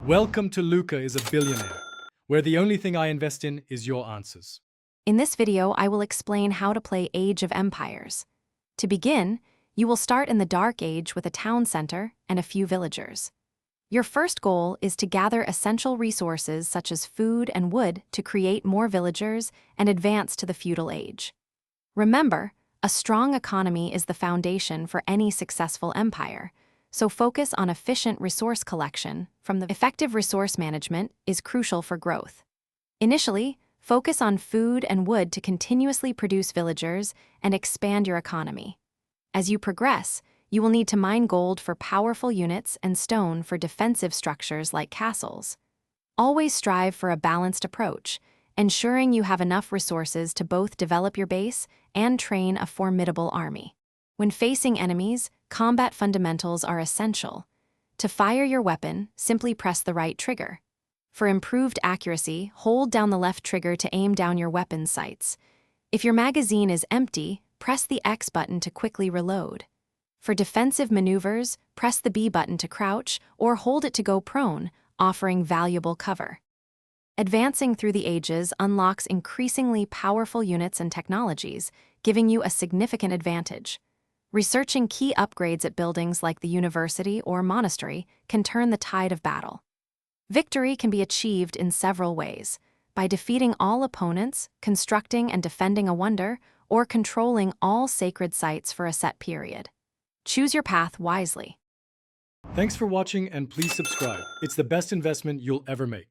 Welcome to Luca is a Billionaire, where the only thing I invest in is your answers. In this video, I will explain how to play Age of Empires. To begin, you will start in the Dark Age with a town center and a few villagers. Your first goal is to gather essential resources such as food and wood to create more villagers and advance to the feudal age. Remember, a strong economy is the foundation for any successful empire, so focus on efficient resource collection from the effective resource management is crucial for growth. Initially, focus on food and wood to continuously produce villagers and expand your economy. As you progress, you will need to mine gold for powerful units and stone for defensive structures like castles. Always strive for a balanced approach, ensuring you have enough resources to both develop your base and train a formidable army. When facing enemies, combat fundamentals are essential. To fire your weapon, simply press the right trigger. For improved accuracy, hold down the left trigger to aim down your weapon's sights. If your magazine is empty, press the X button to quickly reload. For defensive maneuvers, press the B button to crouch or hold it to go prone, offering valuable cover. Advancing through the ages unlocks increasingly powerful units and technologies, giving you a significant advantage. Researching key upgrades at buildings like the university or monastery can turn the tide of battle. Victory can be achieved in several ways: by defeating all opponents, constructing and defending a wonder, or controlling all sacred sites for a set period. Choose your path wisely. Thanks for watching and please subscribe. It's the best investment you'll ever make.